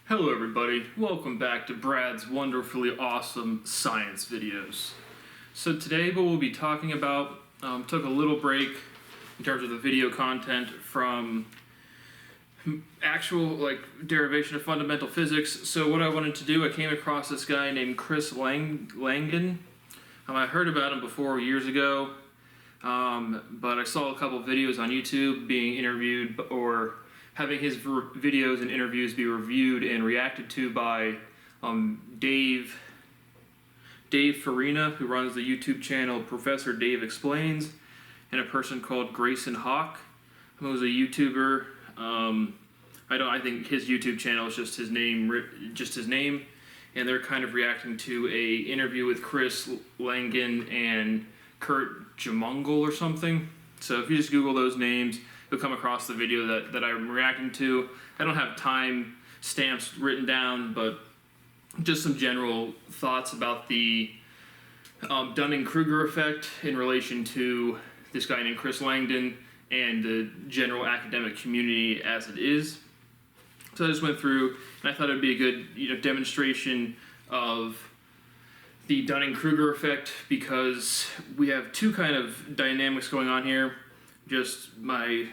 Hello everybody, welcome back to Brad's wonderfully awesome science videos. So today what we'll be talking about, took a little break in terms of the video content from actual derivation of fundamental physics. So what I wanted to do, I came across this guy named Chris Langan. I heard about him before years ago, but I saw a couple videos on YouTube being interviewed or having his videos and interviews be reviewed and reacted to by Dave Farina, who runs the YouTube channel Professor Dave Explains, and a person called Grayson Hawk, who's a YouTuber. I think his YouTube channel is just his name, and they're kind of reacting to a interview with Chris Langan and Kurt Jamungal or something. So if you just Google those names, you'll come across the video that I'm reacting to. I don't have time stamps written down, but just some general thoughts about the Dunning-Kruger effect in relation to this guy named Chris Langdon and the general academic community as it is. So I just went through, and I thought it would be a good demonstration of the Dunning-Kruger effect, because we have two kind of dynamics going on here. Just my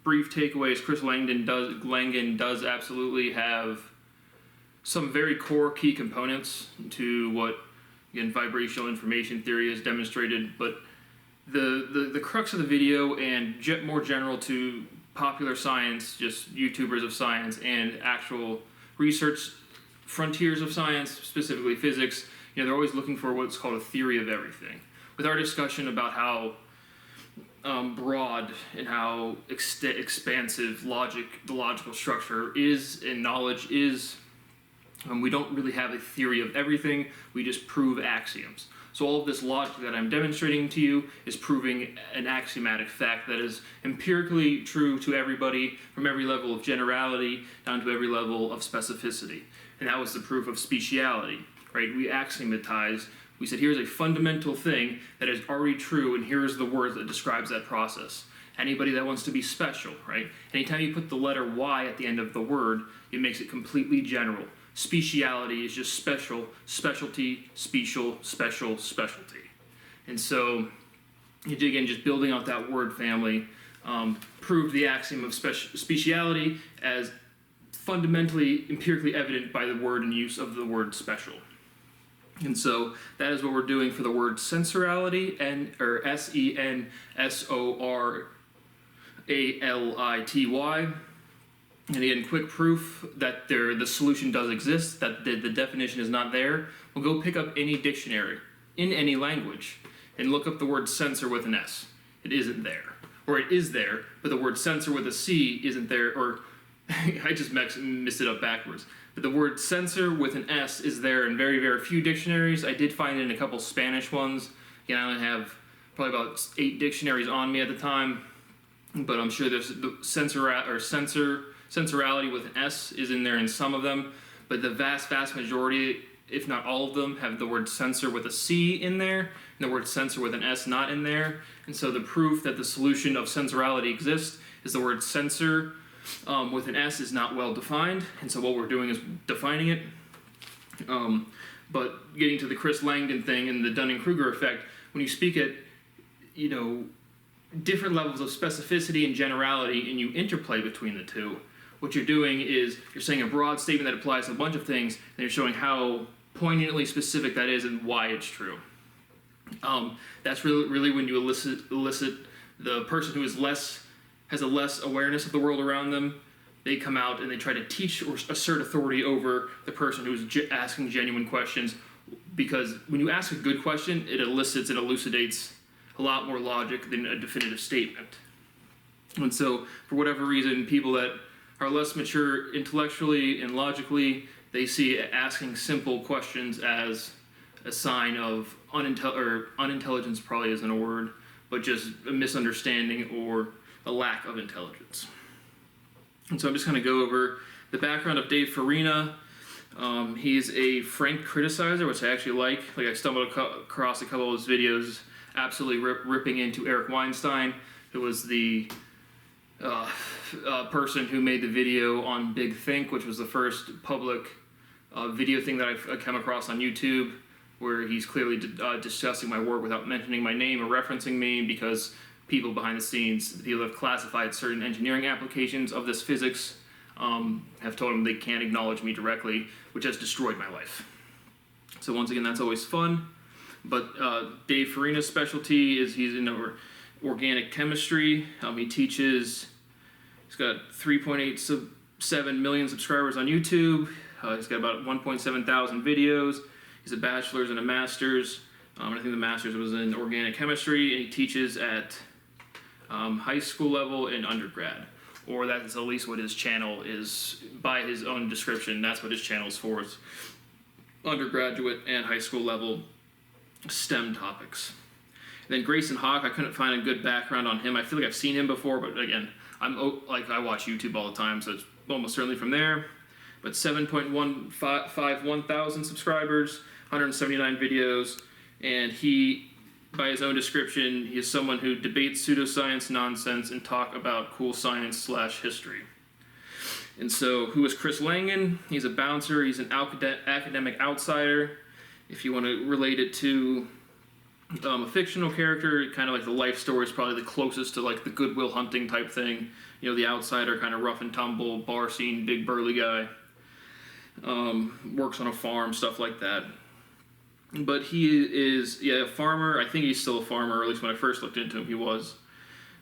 brief takeaway is Chris Langan does absolutely have some very core key components to what, again, vibrational information theory has demonstrated, but the crux of the video and more general to popular science, just YouTubers of science and actual research frontiers of science, specifically physics, they're always looking for what's called a theory of everything. With our discussion about how broad and how expansive the logical structure is and knowledge is, we don't really have a theory of everything, we just prove axioms. So all of this logic that I'm demonstrating to you is proving an axiomatic fact that is empirically true to everybody, from every level of generality down to every level of specificity. And that was the proof of speciality, right? We axiomatized. We said, here's a fundamental thing that is already true, and here's the word that describes that process. Anybody that wants to be special, right? Anytime you put the letter Y at the end of the word, it makes it completely general. Speciality is just special, specialty, special, special, specialty. And so, again, just building out that word family, proved the axiom of speciality as fundamentally, empirically evident by the word and use of the word special. And so that is what we're doing for the word sensorality, or sensorality. And again, quick proof that the solution does exist, that the definition is not there. We'll go pick up any dictionary in any language and look up the word sensor with an S. It isn't there. Or it is there, but the word sensor with a C isn't there, or I just messed it up backwards. But the word sensor with an S is there in very, very few dictionaries. I did find it in a couple Spanish ones. Again, I only have probably about 8 dictionaries on me at the time, but I'm sure there's the sensorality with an S is in there in some of them, but the vast majority, if not all of them, have the word sensor with a C in there, and the word sensor with an S not in there. And so the proof that the solution of sensorality exists is the word sensor with an S is not well defined, and so what we're doing is defining it. But getting to the Chris Langdon thing and the Dunning-Kruger effect, when you speak at, different levels of specificity and generality, and you interplay between the two, what you're doing is you're saying a broad statement that applies to a bunch of things, and you're showing how poignantly specific that is and why it's true. That's really when you elicit the person who has a less awareness of the world around them. They come out and they try to teach or assert authority over the person who's asking genuine questions, because when you ask a good question, it elicits and elucidates a lot more logic than a definitive statement. And so, for whatever reason, people that are less mature intellectually and logically, they see asking simple questions as a sign of unintelligence probably isn't a word, but just a misunderstanding or a lack of intelligence. And so I'm just going to go over the background of Dave Farina. He's a frank criticizer, which I actually like. I stumbled across a couple of his videos absolutely ripping into Eric Weinstein, who was the person who made the video on Big Think, which was the first public video thing that I've come across on YouTube, where he's clearly discussing my work without mentioning my name or referencing me, because people behind the scenes, people have classified certain engineering applications of this physics, have told him they can't acknowledge me directly, which has destroyed my life. So once again, that's always fun. But Dave Farina's specialty is he's in organic chemistry. He teaches. He's got 3.87 million subscribers on YouTube. He's got about 1.7 thousand videos. He's a bachelor's and a master's. I think the master's was in organic chemistry, and he teaches at high school level and undergrad. Or that is at least what his channel is, by his own description. That's what his channel is for. It's undergraduate and high school level STEM topics. And then Grayson Hawk, I couldn't find a good background on him. I feel like I've seen him before, but again, I watch YouTube all the time, so it's almost certainly from there. But 7.151 thousand subscribers, 179 videos, and he, by his own description, he is someone who debates pseudoscience nonsense and talk about cool science / history. And so, who is Chris Langan? He's a bouncer. He's an academic outsider. If you want to relate it to a fictional character, kind of like the life story is probably the closest to like the Good Will Hunting type thing. You know, the outsider, kind of rough and tumble, bar scene, big burly guy. Works on a farm, stuff like that. But he is, a farmer. I think he's still a farmer, or at least when I first looked into him, he was.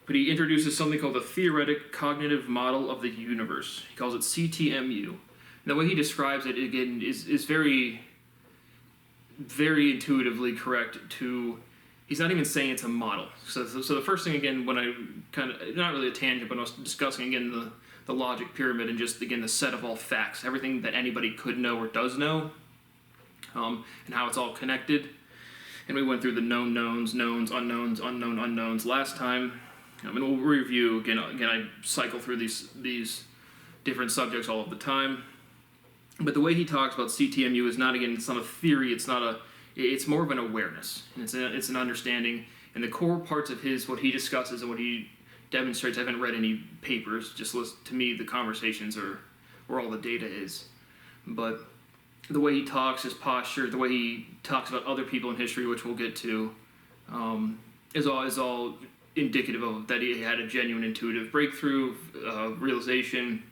But he introduces something called the Theoretic Cognitive Model of the Universe. He calls it CTMU. And the way he describes it, again, is very, very intuitively correct to... He's not even saying it's a model. So the first thing, again, when I kind of... Not really a tangent, but I was discussing, again, the logic pyramid and just, again, the set of all facts. Everything that anybody could know or does know. And how it's all connected. And we went through the known knowns, unknowns, unknown unknowns last time. And we'll review, again, I cycle through these different subjects all of the time. But the way he talks about CTMU is not, again, it's not a theory, it's more of an awareness. And it's an understanding. And the core parts of what he discusses and what he demonstrates, I haven't read any papers, just listen to me, the conversations are where all the data is. But the way he talks, his posture, the way he talks about other people in history, which we'll get to, is all indicative of that he had a genuine intuitive breakthrough, realization.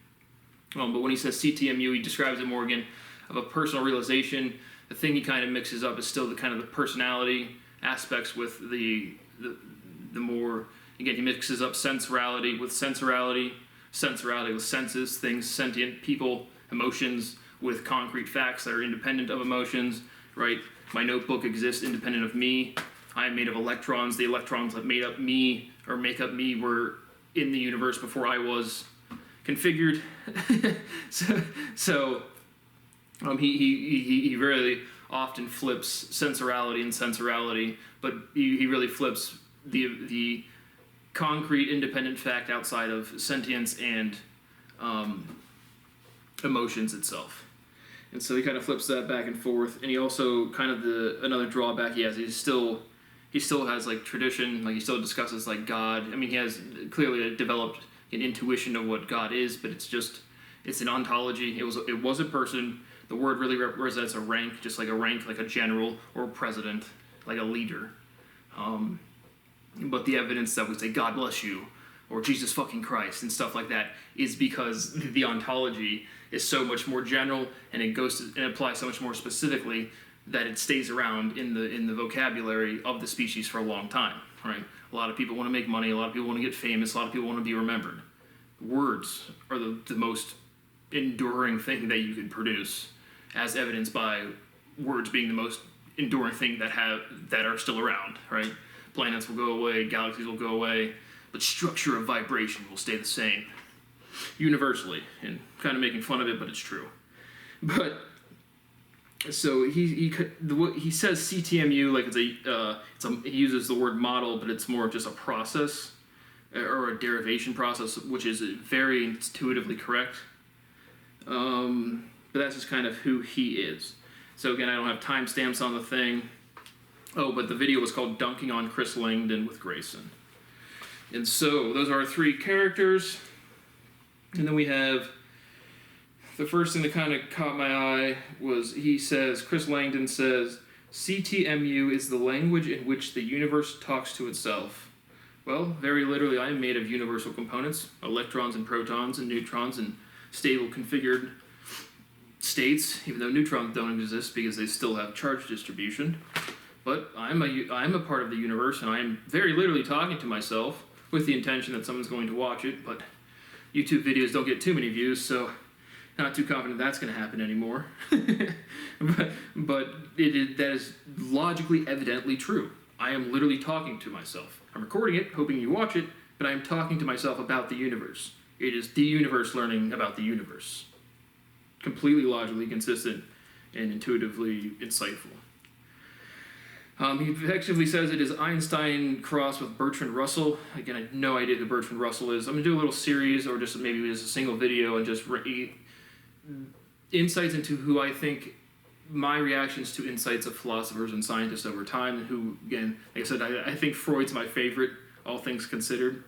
But when he says CTMU, he describes it more, again, of a personal realization. The thing he kind of mixes up is still the kind of the personality aspects with the more, again, he mixes up sensorality with sensorality with senses, things, sentient people, emotions, with concrete facts that are independent of emotions, right? My notebook exists independent of me. I am made of electrons. The electrons that made up me or make up me were in the universe before I was configured. He really often flips sensorality and sensorality, but he really flips the concrete independent fact outside of sentience and emotions itself. And so he kind of flips that back and forth, and he also kind of another drawback he has. He still has like tradition, like he still discusses like God. I mean, he has clearly developed an intuition of what God is, but it's an ontology. It was a person. The word really represents a rank, just like a rank, like a general or a president, like a leader. But the evidence that we say God bless you or Jesus fucking Christ and stuff like that is because the ontology is so much more general, and it applies so much more specifically that it stays around in the vocabulary of the species for a long time, right? A lot of people want to make money, a lot of people want to get famous, a lot of people want to be remembered. Words are the most enduring thing that you can produce, as evidenced by words being the most enduring thing that are still around, right? Planets will go away, galaxies will go away, but structure of vibration will stay the same universally, and kind of making fun of it, but it's true. But so he says CTMU like he uses the word model, but it's more of just a process or a derivation process, which is very intuitively correct. But that's just kind of who he is. So again, I don't have timestamps on the thing. Oh, but the video was called "Dunking on Chris Langdon with Grayson." And so those are our three characters. And then we have the first thing that kind of caught my eye was Chris Langdon says, CTMU is the language in which the universe talks to itself. Well, very literally, I am made of universal components, electrons and protons and neutrons and stable configured states, even though neutrons don't exist because they still have charge distribution. But I'm a part of the universe, and I am very literally talking to myself with the intention that someone's going to watch it, but YouTube videos don't get too many views, so not too confident that's going to happen anymore. but that is logically evidently true. I am literally talking to myself. I'm recording it, hoping you watch it, but I am talking to myself about the universe. It is the universe learning about the universe. Completely logically consistent and intuitively insightful. He effectively says it is Einstein crossed with Bertrand Russell. Again, I have no idea who Bertrand Russell is. I'm going to do a little series or just maybe just a single video and just insights into who I think my reactions to insights of philosophers and scientists over time, and who, again, like I said, I think Freud's my favorite, all things considered,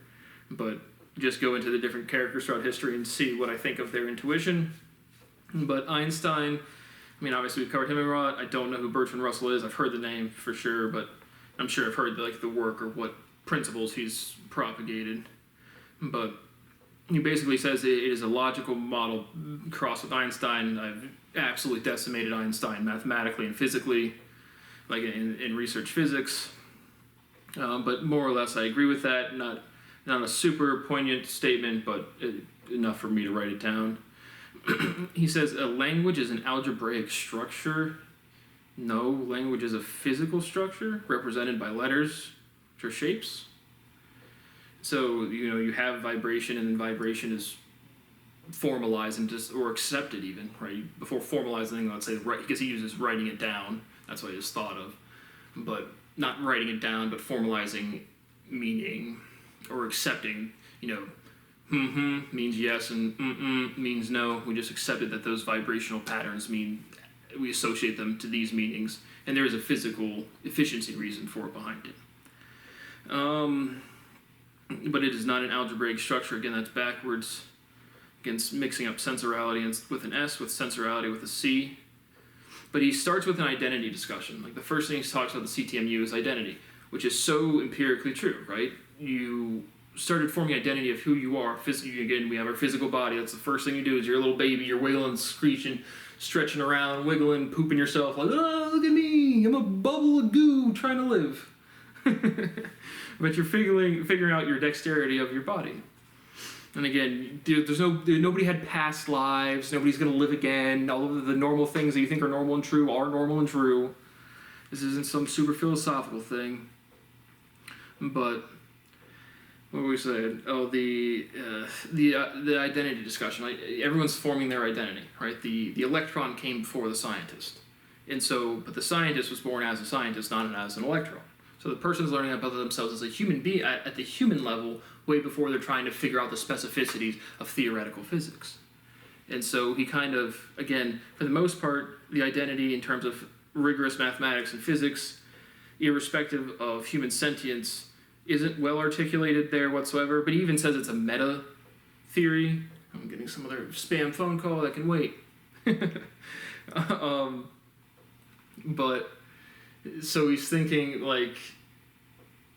but just go into the different characters throughout history and see what I think of their intuition. But Einstein, I mean, obviously we've covered him a lot. I don't know who Bertrand Russell is. I've heard the name for sure, but I'm sure I've heard the work or what principles he's propagated. But he basically says it is a logical model crossed with Einstein. I've absolutely decimated Einstein mathematically and physically, like in research physics. But more or less, I agree with that. Not a super poignant statement, but enough for me to write it down. He says a language is an algebraic structure. No, language is a physical structure represented by letters, which are shapes. So, you have vibration, and then vibration is formalized and or accepted even, right? Before formalizing, let's say, right, because he uses writing it down. That's what I just thought of. But not writing it down, but formalizing meaning or accepting, means yes and means no. We just accepted that those vibrational patterns we associate them to these meanings, and there is a physical efficiency reason for it behind it. But it is not an algebraic structure. Again, that's backwards. Against mixing up sensorality with an S with sensorality with a C. But he starts with an identity discussion. Like the first thing he talks about the CTMU is identity, which is so empirically true, right? You started forming identity of who you are. Again, we have our physical body. That's the first thing you do is you're a little baby. You're wiggling, screeching, stretching around, wiggling, pooping yourself. Like, oh, look at me. I'm a bubble of goo trying to live. But you're figuring out your dexterity of your body. And again, nobody had past lives. Nobody's going to live again. All of the normal things that you think are normal and true are normal and true. This isn't some super philosophical thing. But what were we saying? Oh, the identity discussion. Like, everyone's forming their identity, right? The electron came before the scientist, but the scientist was born as a scientist, not as an electron. So the person's learning about themselves as a human being at the human level way before they're trying to figure out the specificities of theoretical physics. And so he kind of, again, for the most part, the identity in terms of rigorous mathematics and physics, irrespective of human sentience, isn't well articulated there whatsoever, but he even says it's a meta theory. I'm getting some other spam phone call that can wait. But so he's thinking like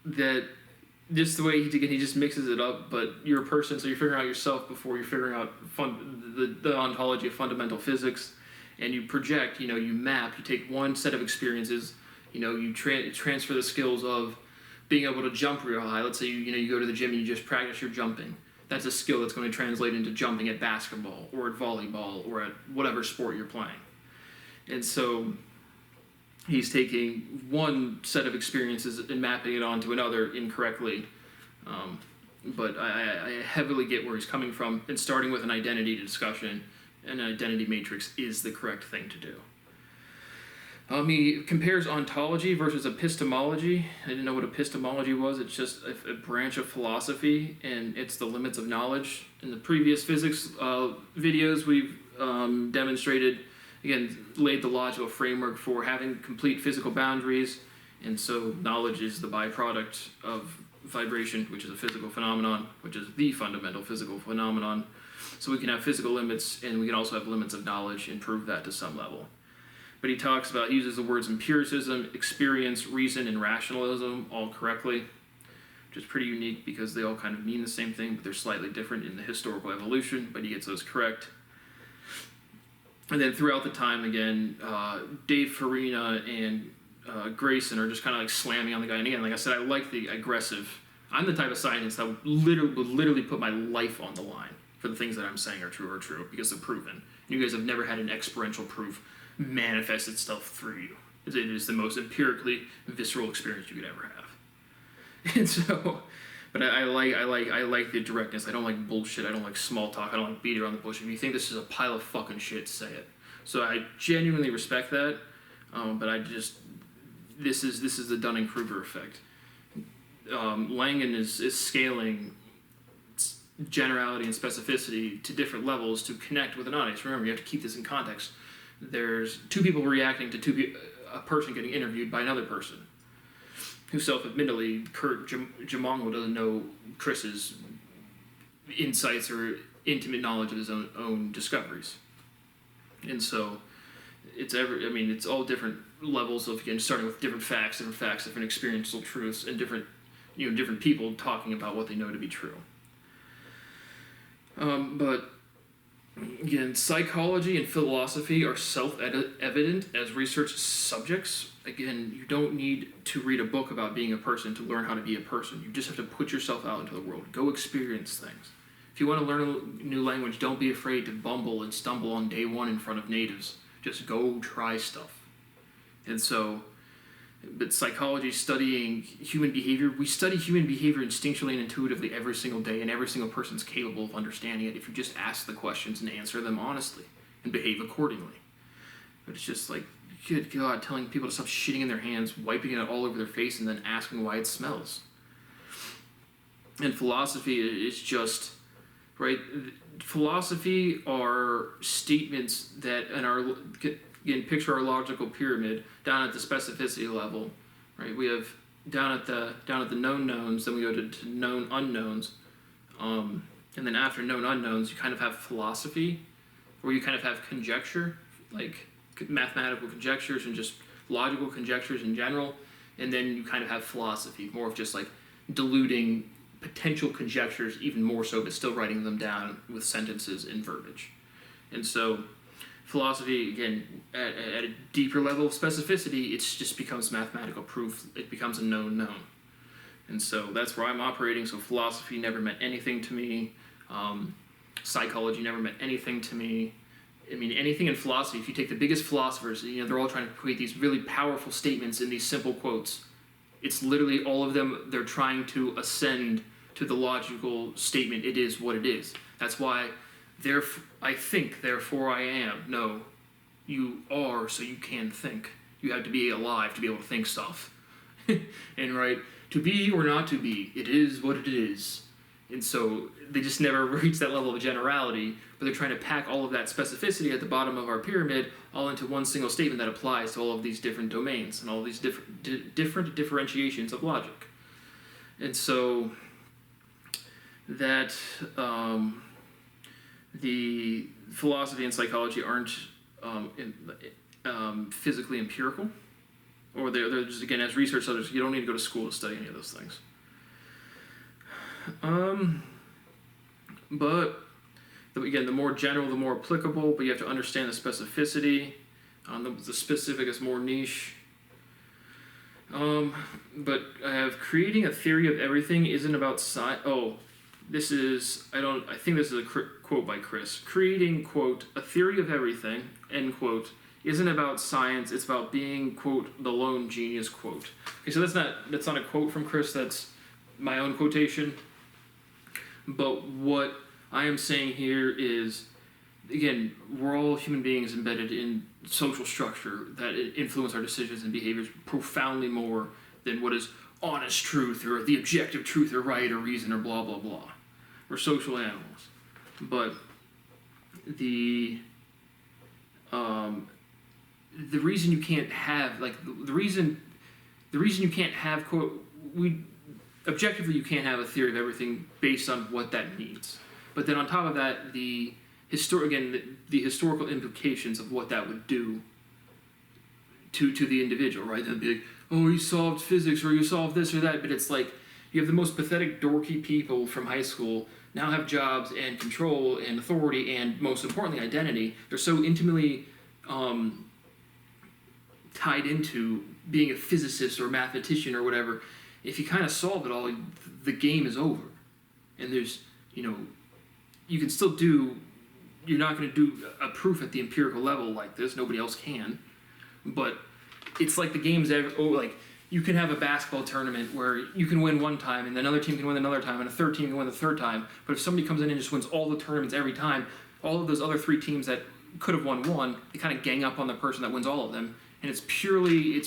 that, just the way he just mixes it up, but you're a person, so you're figuring out yourself before you're figuring out the ontology of fundamental physics, and you project, you map, you take one set of experiences, you transfer the skills of being able to jump real high. Let's say you go to the gym and you just practice your jumping. That's a skill that's going to translate into jumping at basketball or at volleyball or at whatever sport you're playing. And so he's taking one set of experiences and mapping it onto another incorrectly. But I heavily get where he's coming from, and starting with an identity discussion and an identity matrix is the correct thing to do. He compares ontology versus epistemology. I didn't know what epistemology was. It's just a branch of philosophy, and it's the limits of knowledge. In the previous physics videos, we've demonstrated, again, laid the logical framework for having complete physical boundaries, and so knowledge is the byproduct of vibration, which is a physical phenomenon, which is the fundamental physical phenomenon. So we can have physical limits, and we can also have limits of knowledge and prove that to some level. But he uses the words empiricism, experience, reason, and rationalism all correctly, which is pretty unique because they all kind of mean the same thing, but they're slightly different in the historical evolution, but he gets those correct. And then throughout the time, again, Dave Farina and Grayson are just kind of like slamming on the guy. And again, like I said, I like the aggressive. I'm the type of scientist that would literally put my life on the line for the things that I'm saying are true because they're proven. And you guys have never had an experiential proof manifest itself through you. It is the most empirically visceral experience you could ever have. And so, but I like the directness. I don't like bullshit. I don't like small talk. I don't like beat around the bush. If you think this is a pile of fucking shit, say it. So I genuinely respect that. But this is the Dunning-Kruger effect. Langan is scaling generality and specificity to different levels to connect with an audience. Remember, you have to keep this in context. There's two people reacting to a person getting interviewed by another person, who self-admittedly, Kurt Jamongo doesn't know Chris's insights or intimate knowledge of his own discoveries. And so it's all different levels of, again, starting with different facts, different experiential truths, and different people talking about what they know to be true. But again, psychology and philosophy are self-evident as research subjects. Again, you don't need to read a book about being a person to learn how to be a person. You just have to put yourself out into the world. Go experience things. If you want to learn a new language, don't be afraid to bumble and stumble on day one in front of natives. Just go try stuff. And so, but psychology, studying human behavior, we study human behavior instinctually and intuitively every single day, and every single person's capable of understanding it if you just ask the questions and answer them honestly and behave accordingly. But it's just like, good God, telling people to stop shitting in their hands, wiping it all over their face, and then asking why it smells. And philosophy is just, right? Philosophy are statements that, again, picture our logical pyramid down at the specificity level, right? We have down at the known knowns, then we go to known unknowns, and then after known unknowns, you kind of have philosophy, where you kind of have conjecture, like mathematical conjectures and just logical conjectures in general, and then you kind of have philosophy, more of just like diluting potential conjectures even more so, but still writing them down with sentences and verbiage. And so philosophy, again, at a deeper level of specificity, it just becomes mathematical proof. It becomes a known. And so that's where I'm operating. So philosophy never meant anything to me. Psychology never meant anything to me. I mean, anything in philosophy, if you take the biggest philosophers, they're all trying to create these really powerful statements in these simple quotes. It's literally all of them, they're trying to ascend to the logical statement, it is what it is. That's why I think, therefore I am. No, you are, so you can think. You have to be alive to be able to think stuff. And right, to be or not to be, it is what it is. And so they just never reach that level of generality, but they're trying to pack all of that specificity at the bottom of our pyramid all into one single statement that applies to all of these different domains and all of these different differentiations of logic. And so that the philosophy and psychology aren't physically empirical, or they're just, again, as research subjects, you don't need to go to school to study any of those things. But again, the more general, the more applicable, but you have to understand the specificity. The specific is more niche. But I have creating a theory of everything isn't about science. I think this is a quote by Chris. Creating, quote, a theory of everything, end quote, isn't about science, it's about being, quote, the lone genius, quote. Okay, so that's not a quote from Chris, that's my own quotation. But what I am saying here is, again, we're all human beings embedded in social structure that influence our decisions and behaviors profoundly more than what is honest truth or the objective truth or right or reason or blah, blah, blah. We're social animals. But the reason you can't have, like, the reason you can't have, quote, objectively you can't have a theory of everything based on what that means. But then on top of that, the historical implications of what that would do to the individual, right? They'd be like, oh, you solved physics, or you solved this or that, but it's like, you have the most pathetic, dorky people from high school now have jobs and control and authority and, most importantly, identity. They're so intimately tied into being a physicist or mathematician or whatever. If you kind of solve it all, the game is over. And there's, you can still you're not going to do a proof at the empirical level like this. Nobody else can. But it's like the game's like, you can have a basketball tournament where you can win one time, and another team can win another time, and a third team can win the third time. But if somebody comes in and just wins all the tournaments every time, all of those other 3 teams that could have won one, they kind of gang up on the person that wins all of them. And it's purely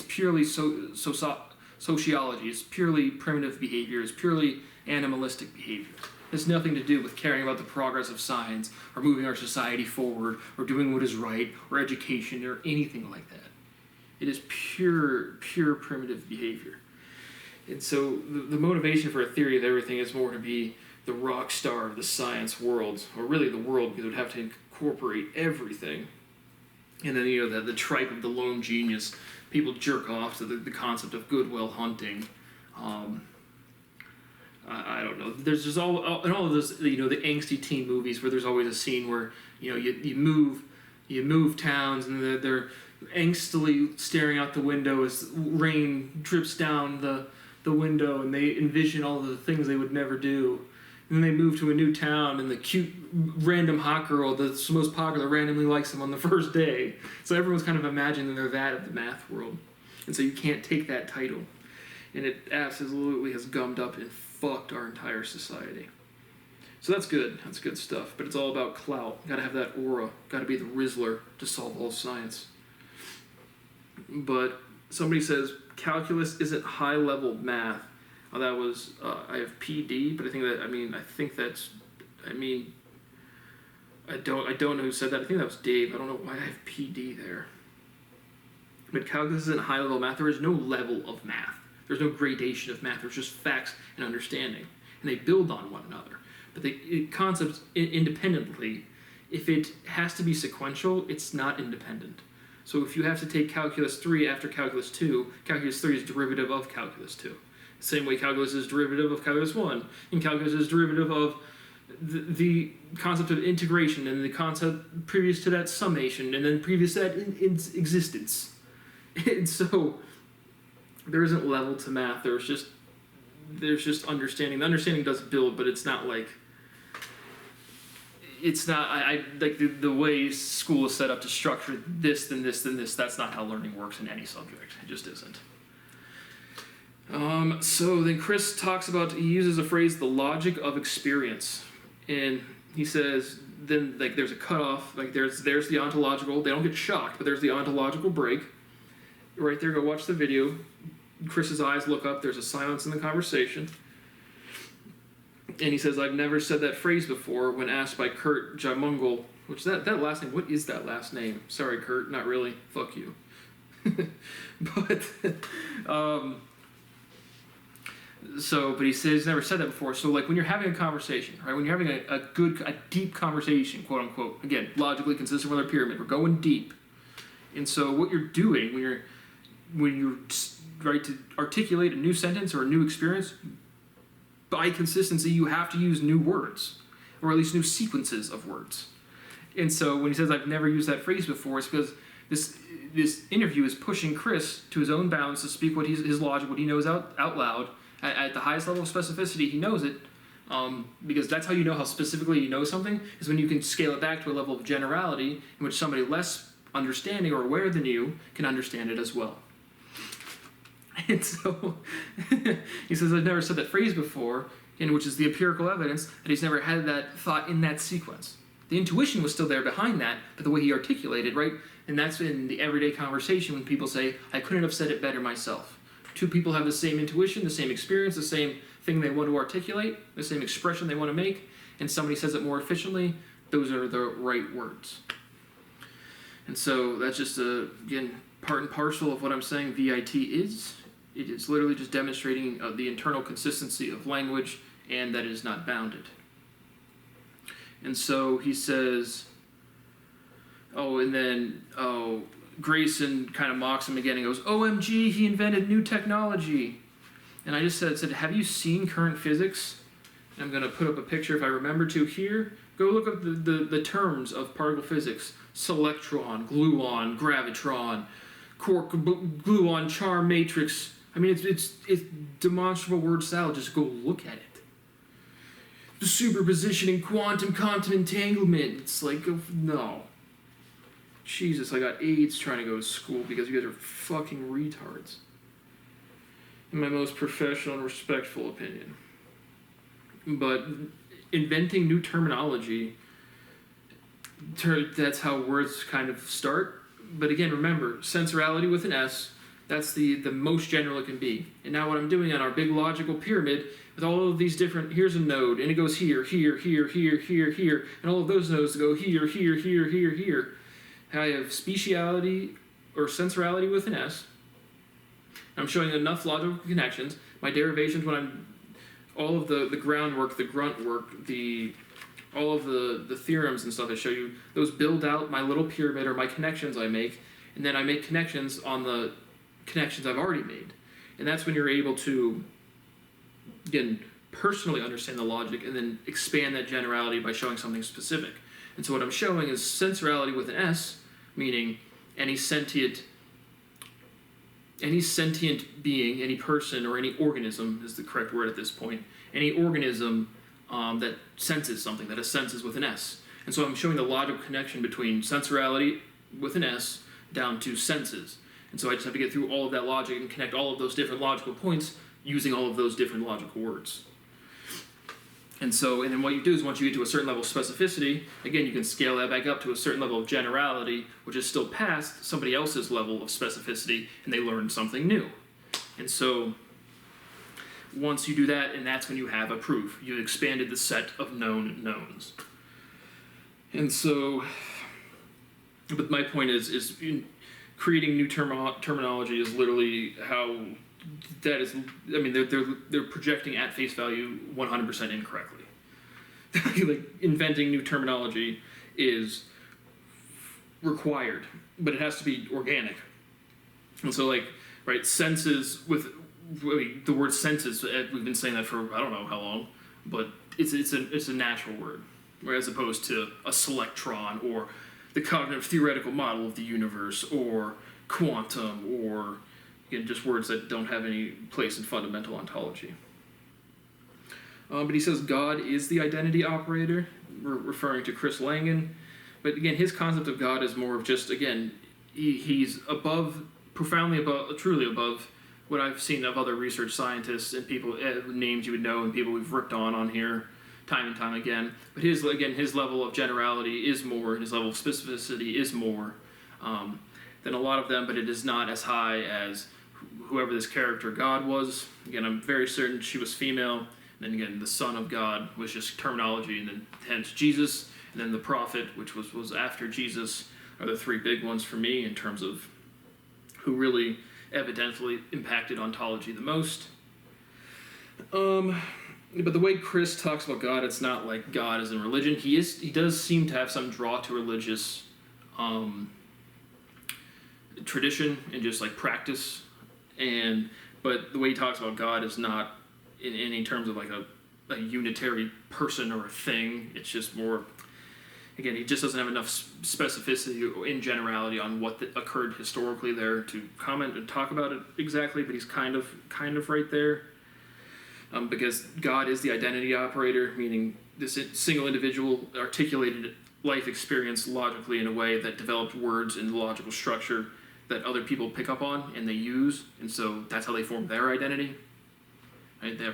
sociology. It's purely primitive behavior. It's purely animalistic behavior. It has nothing to do with caring about the progress of science, or moving our society forward, or doing what is right, or education, or anything like that. It is pure primitive behavior. And so the motivation for a theory of everything is more to be the rock star of the science world, or really the world, because it would have to incorporate everything. And then, the tripe of the lone genius. People jerk off to the concept of Goodwill Hunting. I don't know. There's just all of those, the angsty teen movies where there's always a scene where, you move towns, and they're angstily staring out the window as rain drips down the window, and they envision all the things they would never do. And then they move to a new town, and the cute random hot girl that's most popular randomly likes them on the first day. So everyone's kind of imagining they're that of the math world. And so you can't take that title. And it absolutely has gummed up and fucked our entire society. So that's good. That's good stuff. But it's all about clout. Gotta have that aura. Gotta be the Rizzler to solve all science. But somebody says calculus isn't high-level math. Oh, that was I have PD, but I don't know who said that. I think that was Dave. I don't know why I have PD there. But calculus isn't high-level math. There is no level of math. There's no gradation of math. There's just facts and understanding, and they build on one another. But concepts independently, if it has to be sequential, it's not independent. So if you have to take calculus 3 after calculus 2, calculus 3 is derivative of calculus 2. Same way calculus is derivative of calculus 1, and calculus is derivative of the concept of integration, and the concept previous to that summation, and then previous to that in existence. And so there isn't level to math. There's just understanding. The understanding does build, but it's not like, it's not, I like the way school is set up to structure this, then this, then this. That's not how learning works in any subject. It just isn't. So then Chris talks about, he uses a phrase, the logic of experience. And he says, then like there's a cutoff, like there's the ontological, they don't get shocked, but there's the ontological break. Right there, go watch the video. Chris's eyes look up, there's a silence in the conversation. And he says, I've never said that phrase before when asked by Kurt Jamungal, which that last name, what is that last name? Sorry, Kurt, not really. Fuck you. But he says he's never said that before. So like when you're having a conversation, right? When you're having a deep conversation, quote unquote, again, logically consistent with our pyramid, we're going deep. And so what you're doing when you're right to articulate a new sentence or a new experience, by consistency, you have to use new words, or at least new sequences of words. And so when he says, I've never used that phrase before, it's because this interview is pushing Chris to his own bounds to speak his logic, what he knows out loud, at the highest level of specificity. He knows it, because that's how you know how specifically you know something, is when you can scale it back to a level of generality in which somebody less understanding or aware than you can understand it as well. And so he says, I've never said that phrase before, which is the empirical evidence that he's never had that thought in that sequence. The intuition was still there behind that, but the way he articulated, right? And that's in the everyday conversation when people say, I couldn't have said it better myself. Two people have the same intuition, the same experience, the same thing they want to articulate, the same expression they want to make, and somebody says it more efficiently, those are the right words. And so that's just, again, part and parcel of what I'm saying VIT is. It is literally just demonstrating the internal consistency of language and that it is not bounded. And so he says, Grayson kind of mocks him again and goes, OMG, he invented new technology. And I just said, have you seen current physics? And I'm going to put up a picture if I remember to here. Go look up the terms of particle physics. Selectron, gluon, gravitron, quark, gluon, charm, matrix. I mean, it's demonstrable word salad. Just go look at it. The superposition quantum entanglement. It's like, no. Jesus, I got AIDS trying to go to school because you guys are fucking retards. In my most professional and respectful opinion. But inventing new terminology, that's how words kind of start. But again, remember, sensorality with an S, that's the most general it can be. And now what I'm doing on our big logical pyramid, with all of these different, here's a node, and it goes here, here, here, here, here, here, and all of those nodes go here, here, here, here, here. I have speciality, or sensorality with an S. I'm showing enough logical connections. My derivations, when I'm all of the groundwork, the grunt work, all of the theorems and stuff I show you, those build out my little pyramid or my connections I make, and then I make connections on the connections I've already made. And that's when you're able to, again, personally understand the logic and then expand that generality by showing something specific. And so what I'm showing is sensorality with an S, meaning any sentient being, any person, or any organism is the correct word at this point, any organism that senses something, that has senses with an S. And so I'm showing the logical connection between sensorality with an S down to senses. And so I just have to get through all of that logic and connect all of those different logical points using all of those different logical words. And then what you do is once you get to a certain level of specificity, again, you can scale that back up to a certain level of generality, which is still past somebody else's level of specificity, and they learn something new. And so once you do that, and that's when you have a proof. You've expanded the set of known knowns. And so, but my point is creating new terminology is literally how that is. I mean, they're projecting at face value 100% incorrectly. Like inventing new terminology is required, but it has to be organic. And so, like, right, senses with the word senses. We've been saying that for I don't know how long, but it's a natural word, as opposed to a selectron or the cognitive theoretical model of the universe or quantum or again, just words that don't have any place in fundamental ontology. But he says God is the identity operator, referring to Chris Langan. But again, his concept of God is more of just, again, he's above, profoundly above, truly above what I've seen of other research scientists and people, names you would know and people we've ripped on here time and time again. But his level of generality is more, his level of specificity is more than a lot of them, but it is not as high as whoever this character God was. Again, I'm very certain she was female. And then again, the Son of God was just terminology, and then hence Jesus, and then the prophet, which was after Jesus, are the three big ones for me in terms of who really evidently impacted ontology the most. But the way Chris talks about God, it's not like God is in religion. He does seem to have some draw to religious tradition and just like practice, but the way he talks about God is not in any terms of like a unitary person or a thing. It's just more, again, he just doesn't have enough specificity in generality on what occurred historically there to comment and talk about it exactly, but he's kind of right there. Because God is the identity operator, meaning this single individual articulated life experience logically in a way that developed words and logical structure that other people pick up on and they use, and so that's how they form their identity. Right? They're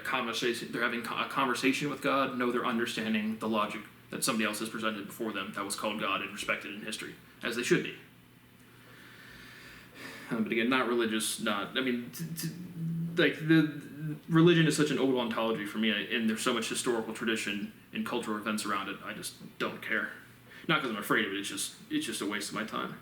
having a conversation with God. No, they're understanding the logic that somebody else has presented before them that was called God and respected in history, as they should be. But again, not religious. Religion is such an old ontology for me, and there's so much historical tradition and cultural events around it. I just don't care. Not because I'm afraid of it. It's just a waste of my time.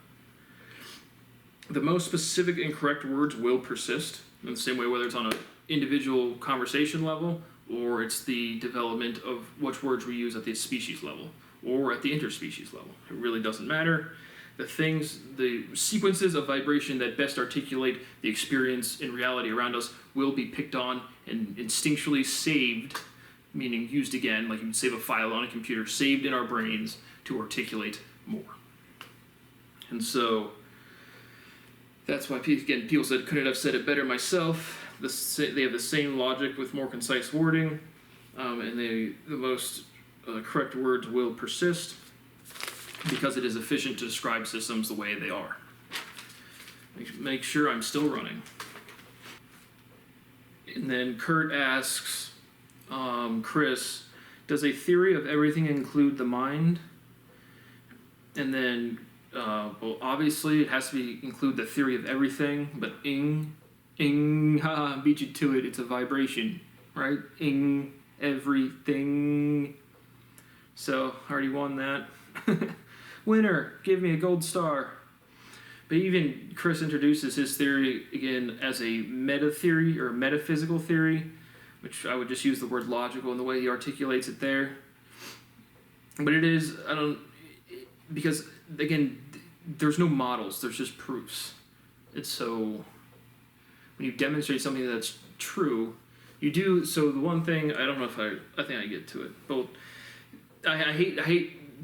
The most specific and correct words will persist in the same way, whether it's on an individual conversation level or it's the development of which words we use at the species level or at the interspecies level. It really doesn't matter. The sequences of vibration that best articulate the experience in reality around us will be picked on and instinctually saved, meaning used again, like you would save a file on a computer, saved in our brains to articulate more. And so that's why, again, people said, couldn't have said it better myself. They have the same logic with more concise wording, and the most correct words will persist because it is efficient to describe systems the way they are. Make sure I'm still running. And then Kurt asks Chris, does a theory of everything include the mind? And then, well, obviously it has to include the theory of everything, but beat you to it, it's a vibration, right? Everything. So, I already won that. Winner, give me a gold star. But even Chris introduces his theory, again, as a meta-theory or metaphysical theory, which I would just use the word logical in the way he articulates it there. But it is, because, again, there's no models, there's just proofs. It's so, when you demonstrate something that's true, you do, so the one thing, I don't know if I think I get to it, but I hate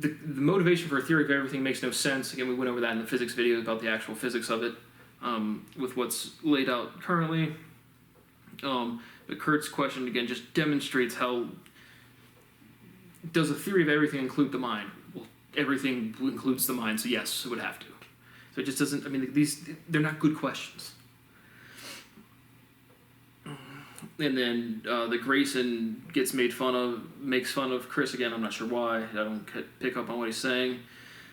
the motivation for a theory of everything makes no sense. Again, we went over that in the physics video about the actual physics of it, with what's laid out currently. But Kurt's question, again, just demonstrates how, does a theory of everything include the mind? Well, everything includes the mind, so yes, it would have to. So it just doesn't, they're not good questions. And then the Grayson makes fun of Chris again. I'm not sure why. I don't pick up on what he's saying.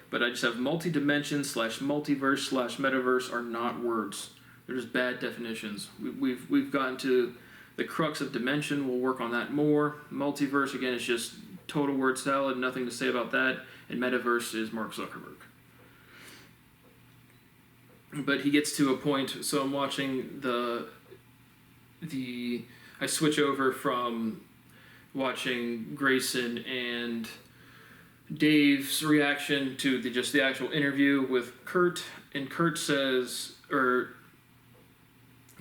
But I just have multi-dimension / multiverse / metaverse are not words. They're just bad definitions. We've gotten to the crux of dimension. We'll work on that more. Multiverse, again, is just total word salad. Nothing to say about that. And metaverse is Mark Zuckerberg. But he gets to a point. So I'm watching I switch over from watching Grayson and Dave's reaction to the actual interview with Kurt, and Kurt says, or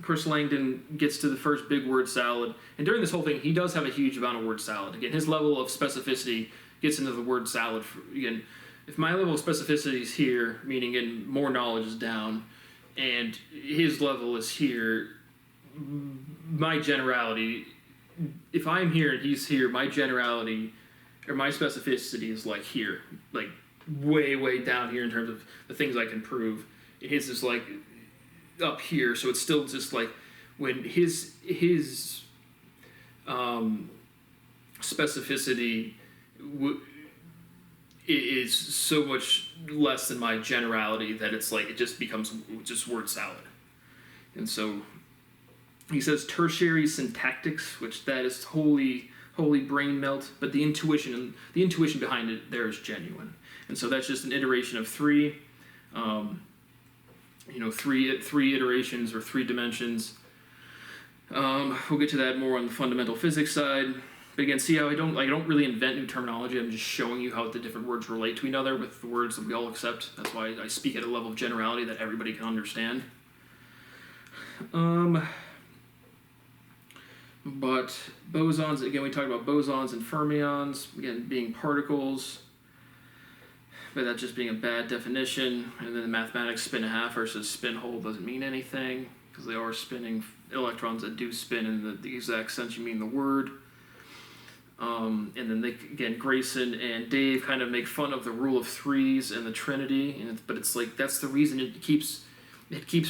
Chris Langdon gets to the first big word salad, and during this whole thing, he does have a huge amount of word salad. Again, his level of specificity gets into the word salad. Again, if my level of specificity is here, meaning in more knowledge is down, and his level is here, my generality, if I'm here and he's here, my generality or my specificity is like here, like way, way down here in terms of the things I can prove. His is like up here, so it's still just like when his specificity is so much less than my generality that it's like it just becomes just word salad. And so he says tertiary syntactics, which that is holy brain melt, but the intuition behind it there is genuine. And so that's just an iteration of three iterations or three dimensions. We'll get to that more on the fundamental physics side. But again, see how I don't really invent new terminology. I'm just showing you how the different words relate to each other with the words that we all accept. That's why I speak at a level of generality that everybody can understand. But bosons, again, we talked about bosons and fermions, again, being particles, but that just being a bad definition. And then the mathematics spin a half versus spin whole doesn't mean anything, because they are spinning electrons that do spin in the exact sense you mean the word. And then Grayson and Dave kind of make fun of the rule of threes and the Trinity, but it's like that's the reason it keeps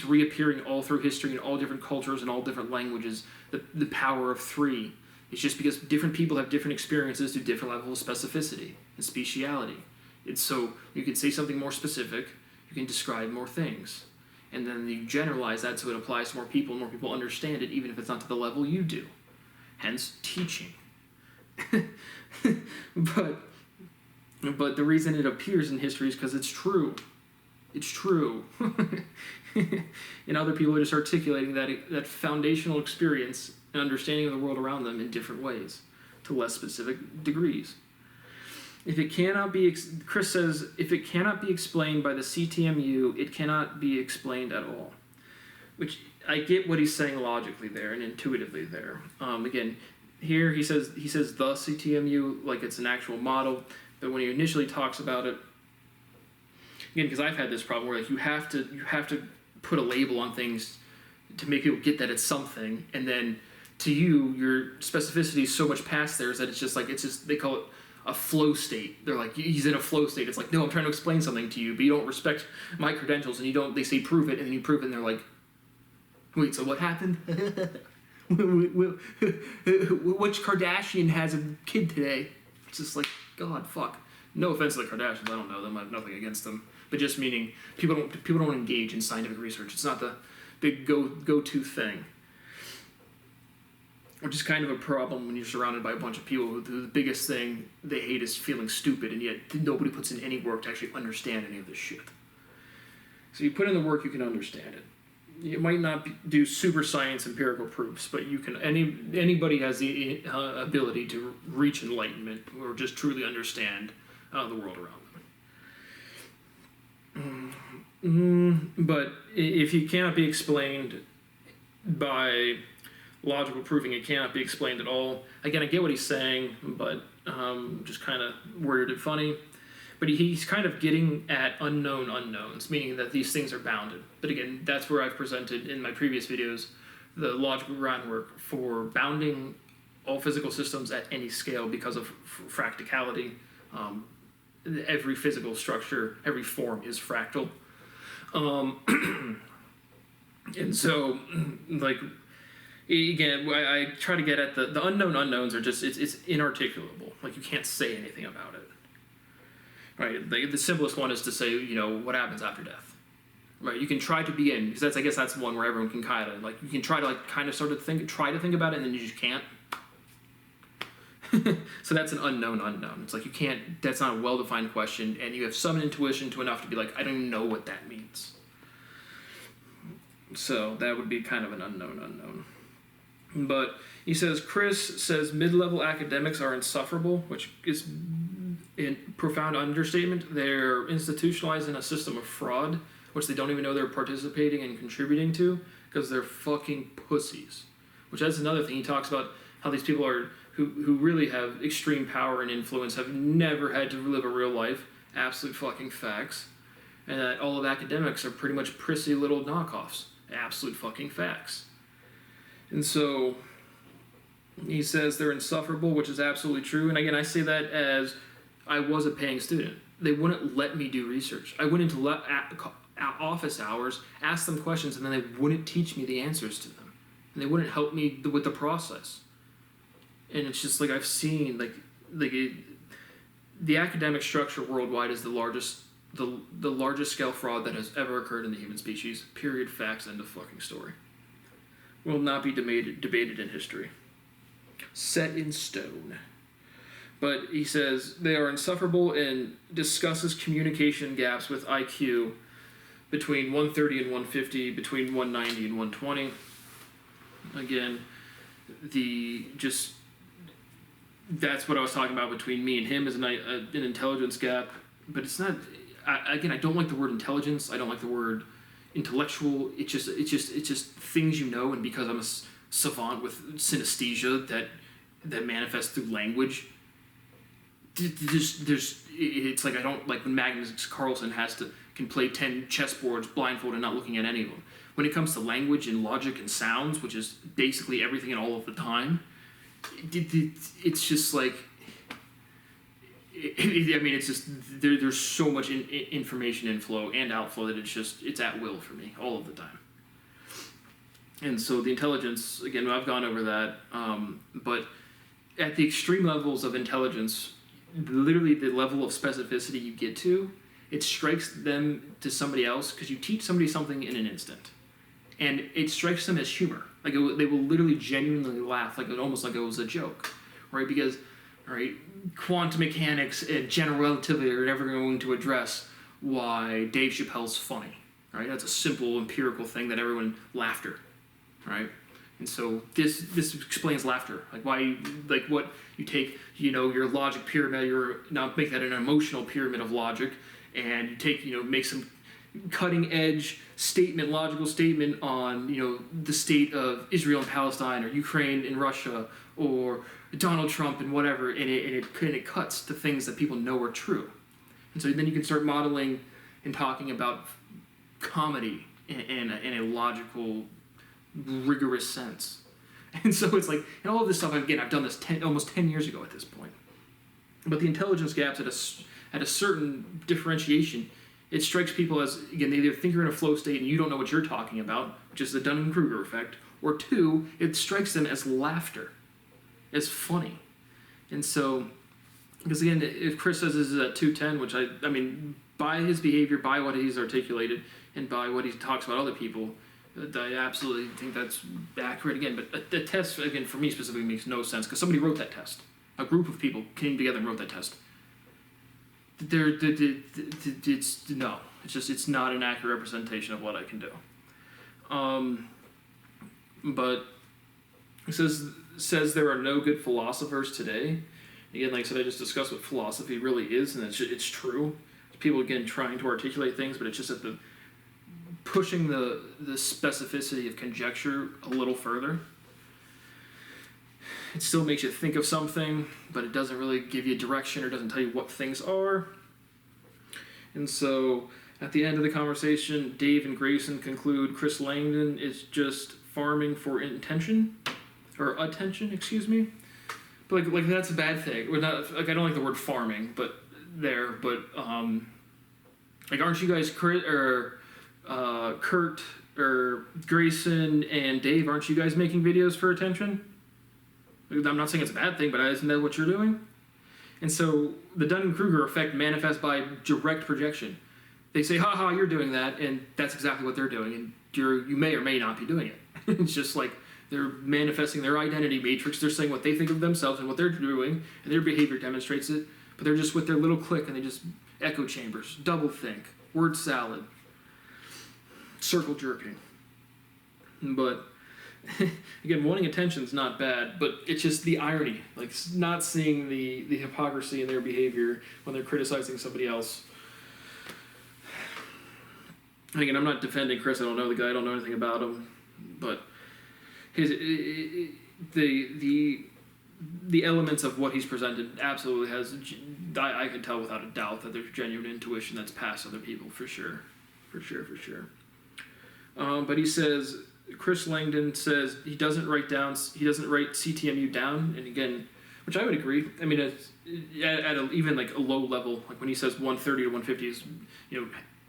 reappearing all through history in all different cultures and all different languages. The power of three. It's just because different people have different experiences to different levels of specificity and speciality. It's so you can say something more specific, you can describe more things. And then you generalize that so it applies to more people understand it, even if it's not to the level you do. Hence, teaching. But the reason it appears in history is because it's true. It's true. and other people are just articulating that foundational experience and understanding of the world around them in different ways, to less specific degrees. If it cannot be, Chris says, if it cannot be explained by the CTMU, it cannot be explained at all. Which I get what he's saying logically there and intuitively there. Again, here he says the CTMU like it's an actual model, but when he initially talks about it, again, because I've had this problem where like you have to put a label on things to make people get that it's something, and then to you, your specificity is so much past theirs that it's just they call it a flow state. They're like, he's in a flow state. It's like, no, I'm trying to explain something to you, but you don't respect my credentials, and they say prove it, and then you prove it, and they're like, wait, so what happened? Which Kardashian has a kid today? It's just like, God, fuck. No offense to the Kardashians, I don't know them, I have nothing against them, but just meaning people don't engage in scientific research. It's not the big go-to thing. Which is kind of a problem when you're surrounded by a bunch of people who the biggest thing they hate is feeling stupid, and yet nobody puts in any work to actually understand any of this shit. So you put in the work, you can understand it. You might not do super science empirical proofs, but you can. Anybody has the ability to reach enlightenment or just truly understand the world around them. But if it cannot be explained by logical proving, it cannot be explained at all. Again, I get what he's saying, but just kind of worded it funny. But he's kind of getting at unknown unknowns, meaning that these things are bounded. But again, that's where I've presented in my previous videos the logical groundwork for bounding all physical systems at any scale because of fractality. Every physical structure, every form is fractal. And so, like, again, I try to get at the unknown unknowns are just, it's inarticulable. Like, you can't say anything about it. Right, the simplest one is to say, what happens after death. Right, you can try to begin, because I guess that's one where everyone can kind of, you can try to, try to think about it, and then you just can't. So that's an unknown unknown. It's like you can't, that's not a well-defined question, and you have some intuition to enough to be like, I don't even know what that means. So that would be kind of an unknown unknown. But he says, Chris says mid-level academics are insufferable, which is a profound understatement. They're institutionalized in a system of fraud, which they don't even know they're participating and contributing to, because they're fucking pussies. Which that's another thing. He talks about how these people are, who really have extreme power and influence, have never had to live a real life. Absolute fucking facts. And that all of academics are pretty much prissy little knockoffs. Absolute fucking facts. And so he says they're insufferable, which is absolutely true. And again, I say that as I was a paying student. They wouldn't let me do research. I went into office hours, asked them questions, and then they wouldn't teach me the answers to them. And they wouldn't help me with the process. And it's just like I've seen, the academic structure worldwide is the largest scale fraud that has ever occurred in the human species. Period. Facts. End of fucking story. Will not be debated in history. Set in stone. But he says they are insufferable and discusses communication gaps with IQ between 130 and 150, between 190 and 120. Again, that's what I was talking about between me and him is an intelligence gap. But it's not. I don't like the word intelligence. I don't like the word intellectual. It's just things and because I'm a savant with synesthesia that manifests through language. It's like I don't like when Magnus Carlsen can play 10 chessboards blindfolded and not looking at any of them. When it comes to language and logic and sounds, which is basically everything and all of the time, it's just like. It's just there's so much information inflow and outflow that it's at will for me all of the time. And so the intelligence, again, I've gone over that, but at the extreme levels of intelligence, literally the level of specificity you get to, it strikes them to somebody else because you teach somebody something in an instant, and it strikes them as humor. Like they will literally genuinely laugh, almost like it was a joke, right? Because, right, quantum mechanics and general relativity are never going to address why Dave Chappelle's funny. right? That's a simple empirical thing that everyone laughter, right? And so this explains laughter, like why, like what you take, your logic pyramid, now make that an emotional pyramid of logic, and you take, make some cutting edge statement, logical statement on, the state of Israel and Palestine, or Ukraine and Russia, or Donald Trump and whatever, and it cuts to things that people know are true. And so then you can start modeling and talking about comedy in a logical, rigorous sense. And so it's like, and all of this stuff, again, I've done this almost 10 years ago at this point. But the intelligence gaps at a certain differentiation, it strikes people as, again, they either think you're in a flow state and you don't know what you're talking about, which is the Dunning-Kruger effect, or two, it strikes them as laughter, as funny. And so, because again, if Chris says this is at 210, which I mean, by his behavior, by what he's articulated, and by what he talks about other people, I absolutely think that's accurate again. But the test, again, for me specifically, makes no sense because somebody wrote that test. A group of people came together and wrote that test. It's not an accurate representation of what I can do. But it says there are no good philosophers today. Again, like I said, I just discussed what philosophy really is, and it's true. People, again, trying to articulate things, but it's just at the pushing the specificity of conjecture a little further. It still makes you think of something, but it doesn't really give you direction or doesn't tell you what things are. And so, at the end of the conversation, Dave and Grayson conclude Chris Langdon is just farming for attention, or attention, excuse me. But like that's a bad thing. We're not, like, I don't like the word farming, but like, aren't you guys Kurt or Grayson and Dave? Aren't you guys making videos for attention? I'm not saying it's a bad thing, but isn't that what you're doing? And so the Dunning-Kruger effect manifests by direct projection. They say, "Ha, you're doing that," and that's exactly what they're doing, and you may or may not be doing it. It's just like they're manifesting their identity matrix. They're saying what they think of themselves and what they're doing, and their behavior demonstrates it. But they're just with their little clique, and they just echo chambers, double think, word salad, circle jerking. But again, wanting attention's not bad, but it's just the irony, like not seeing the hypocrisy in their behavior when they're criticizing somebody else. And again, I'm not defending Chris. I don't know the guy. I don't know anything about him, but the elements of what he's presented absolutely has. I can tell without a doubt that there's genuine intuition that's past other people for sure. But he says, Chris Langdon says he doesn't write CTMU down, and again, which I would agree. I mean, at even like a low level, like when he says 130 to 150 is,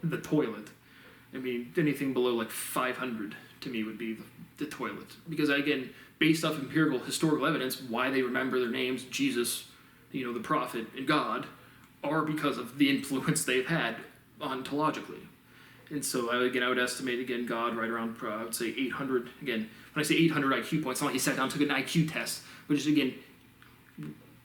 the toilet. I mean, anything below like 500 to me would be the toilet, because again, based off empirical historical evidence, why they remember their names, Jesus, the prophet, and God, are because of the influence they've had ontologically. And so, I would estimate, God right around, I would say 800. Again, when I say 800 IQ points, it's not like he sat down and took an IQ test, but just, again,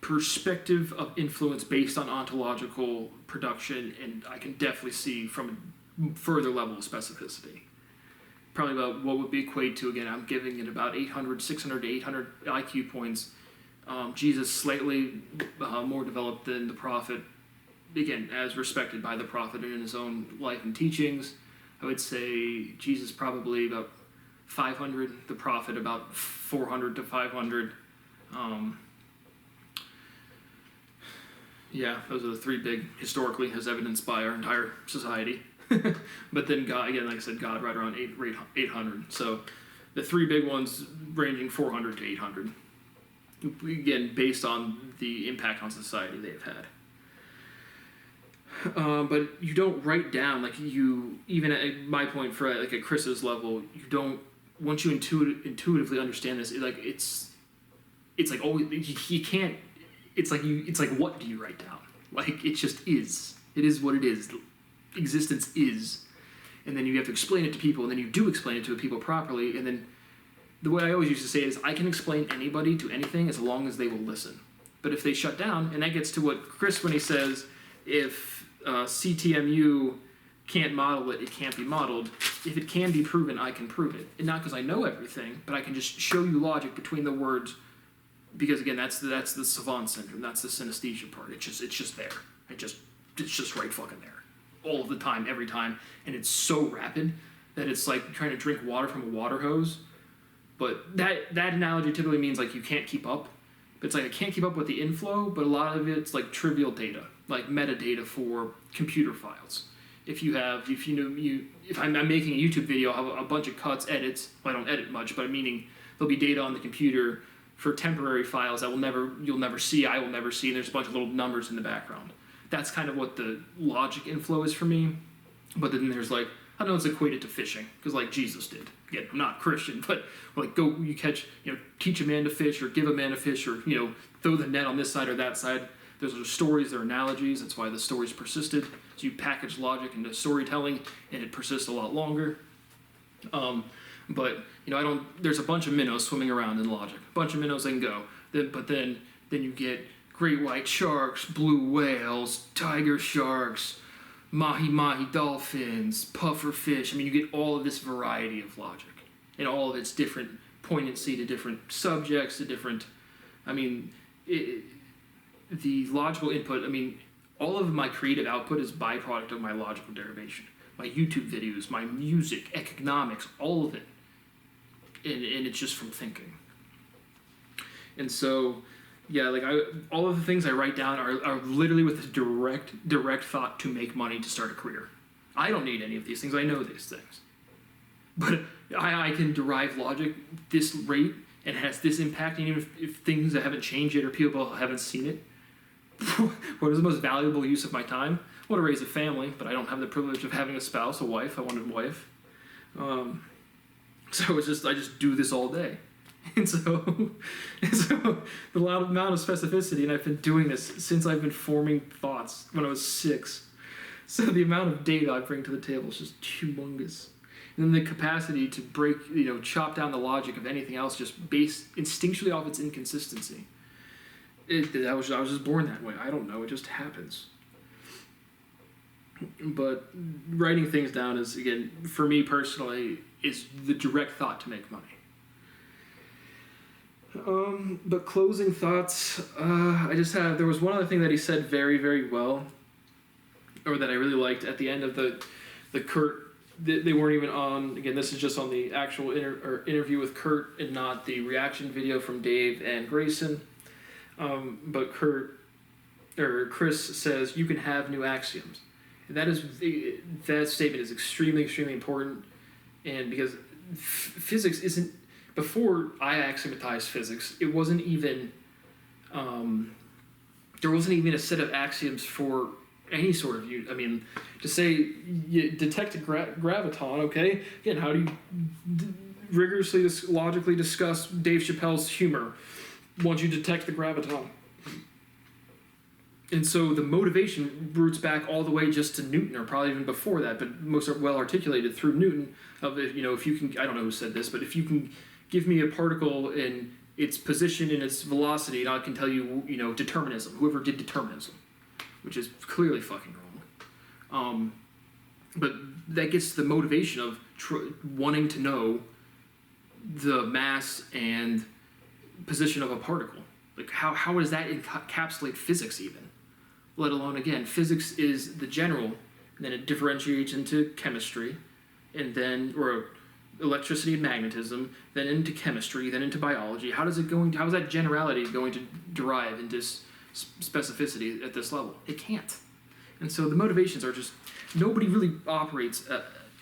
perspective of influence based on ontological production, and I can definitely see from a further level of specificity. Probably about what would be equate to, again, I'm giving it about 600 to 800 IQ points. Jesus slightly more developed than the prophet, again, as respected by the prophet in his own life and teachings. I would say Jesus probably about 500, the prophet about 400 to 500. Those are the three big, historically, as evidenced by our entire society. But then God, again, like I said, God right around 800. So the three big ones ranging 400 to 800. Again, based on the impact on society they've had. But you don't write down, like even at my point for like at Chris's level, you don't, once you intuitively understand this, it's like always, you can't, it's like what do you write down? Like it just is. It is what it is. Existence is. And then you have to explain it to people, and then you do explain it to people properly, and then the way I always used to say is I can explain anybody to anything as long as they will listen. But if they shut down, and that gets to what Chris, when he says if CTMU can't model it, it can't be modeled. If it can be proven, I can prove it. And not because I know everything, but I can just show you logic between the words. Because again, that's the savant syndrome. That's the synesthesia part. It's just there. It's just right fucking there, all of the time, every time, and it's so rapid that it's like trying to drink water from a water hose. But that analogy typically means like you can't keep up. It's like I can't keep up with the inflow, but a lot of it's like trivial data, like metadata for computer files. If I'm making a YouTube video, I'll have a bunch of cuts, edits. Well, I don't edit much, but meaning there'll be data on the computer for temporary files that you'll never see, I will never see, and there's a bunch of little numbers in the background. That's kind of what the logic inflow is for me. But then there's like, I don't know, it's equated to fishing, because like Jesus did. Again, I'm not Christian, but like teach a man to fish, or give a man a fish, or throw the net on this side or that side. Those are stories, they're analogies. That's why the stories persisted. So you package logic into storytelling, and it persists a lot longer. But there's a bunch of minnows swimming around in logic. A bunch of minnows they can go. But then you get great white sharks, blue whales, tiger sharks, mahi-mahi dolphins, puffer fish. I mean, you get all of this variety of logic, and all of its different poignancy to different subjects, to different, the logical input, all of my creative output is byproduct of my logical derivation. My YouTube videos, my music, economics, all of it. And it's just from thinking. And so, yeah, all of the things I write down are literally with a direct thought to make money, to start a career. I don't need any of these things. I know these things. But I can derive logic this rate, and it has this impact, and even if things that haven't changed yet or people haven't seen it. What is the most valuable use of my time? I want to raise a family, but I don't have the privilege of having a spouse, a wife. I wanted a wife. So I just do this all day. And so the amount of specificity, and I've been doing this since I've been forming thoughts when I was 6. So the amount of data I bring to the table is just humongous. And then the capacity to break, chop down the logic of anything else just based instinctually off its inconsistency. I was just born that way. I don't know. It just happens. But writing things down is, again, for me personally, is the direct thought to make money. But closing thoughts, there was one other thing that he said very, very well, or that I really liked at the end of the Kurt. They weren't even on. Again, this is just on the actual interview with Kurt, and not the reaction video from Dave and Grayson. But Chris says you can have new axioms. And that statement is extremely, extremely important, and because physics isn't. Before I axiomatized physics, it wasn't even. There wasn't even a set of axioms for any sort of use. To say you detect a graviton, okay? Again, how do you rigorously, logically discuss Dave Chappelle's humor once you detect the graviton? And so the motivation roots back all the way just to Newton, or probably even before that, but most are well articulated through Newton. If you can, I don't know who said this, but if you can give me a particle in its position and its velocity, and I can tell you, determinism. Whoever did determinism, which is clearly fucking wrong. But that gets to the motivation of wanting to know the mass and position of a particle. Like how does that encapsulate physics even? Let alone, again, physics is the general, and then it differentiates into chemistry, and then, or electricity and magnetism, then into chemistry, then into biology. How is that generality going to derive into specificity at this level? It can't. And so the motivations are just, nobody really operates,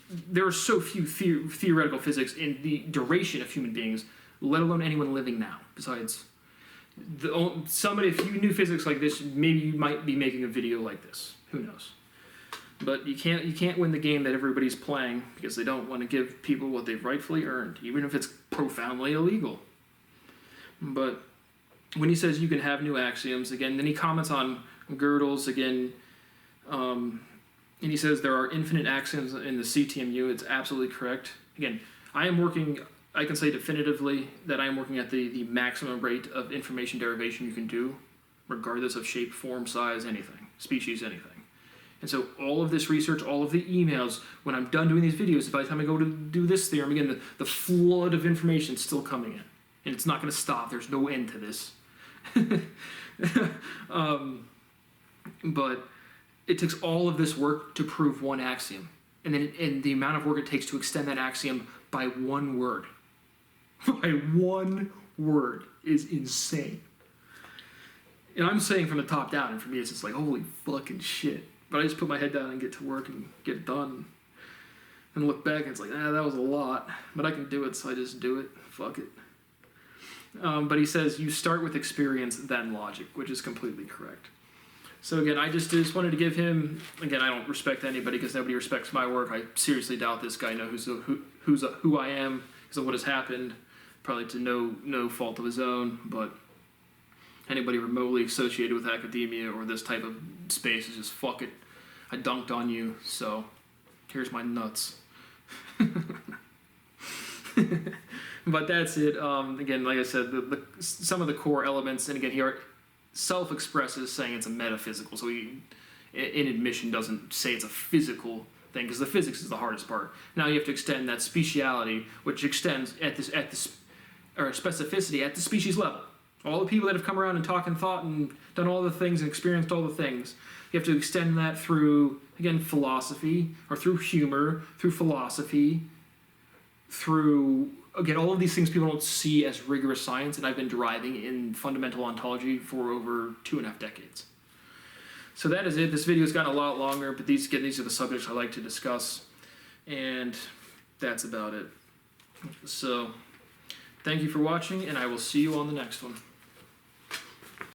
there are so few theoretical physics in the duration of human beings, let alone anyone living now, besides somebody. If you knew physics like this, maybe you might be making a video like this. Who knows? But you can't win the game that everybody's playing, because they don't want to give people what they've rightfully earned, even if it's profoundly illegal. But when he says you can have new axioms, again, then he comments on Gödel's again, and he says there are infinite axioms in the CTMU. It's absolutely correct. Again, I can say definitively that I am working at the maximum rate of information derivation you can do, regardless of shape, form, size, anything, species, anything. And so all of this research, all of the emails, when I'm done doing these videos, by the time I go to do this theorem, again, the flood of information is still coming in. And it's not going to stop. There's no end to this. But it takes all of this work to prove one axiom. And the amount of work it takes to extend that axiom by one word. By one word is insane. And I'm saying from the top down, and for me it's just like, holy fucking shit. But I just put my head down and get to work and get it done. And look back and it's like, that was a lot. But I can do it, so I just do it. Fuck it. But he says, you start with experience, then logic, which is completely correct. So again, I just wanted to give him, again, I don't respect anybody because nobody respects my work. I seriously doubt this guy knows who I am because of what has happened, probably to no fault of his own, but anybody remotely associated with academia or this type of space is just fuck it. I dunked on you, so here's my nuts. But that's it. Again, like I said, some of the core elements, and again, he self-expresses saying it's a metaphysical, so he, in admission, doesn't say it's a physical thing, because the physics is the hardest part. Now you have to extend that speciality, which extends or specificity at the species level. All the people that have come around and talked and thought and done all the things and experienced all the things, you have to extend that through, again, philosophy, or through humor, through philosophy, through, again, all of these things people don't see as rigorous science, and I've been deriving in fundamental ontology for over 2.5 decades. So that is it. This video's gotten a lot longer, but these are the subjects I like to discuss, and that's about it. So, thank you for watching, and I will see you on the next one.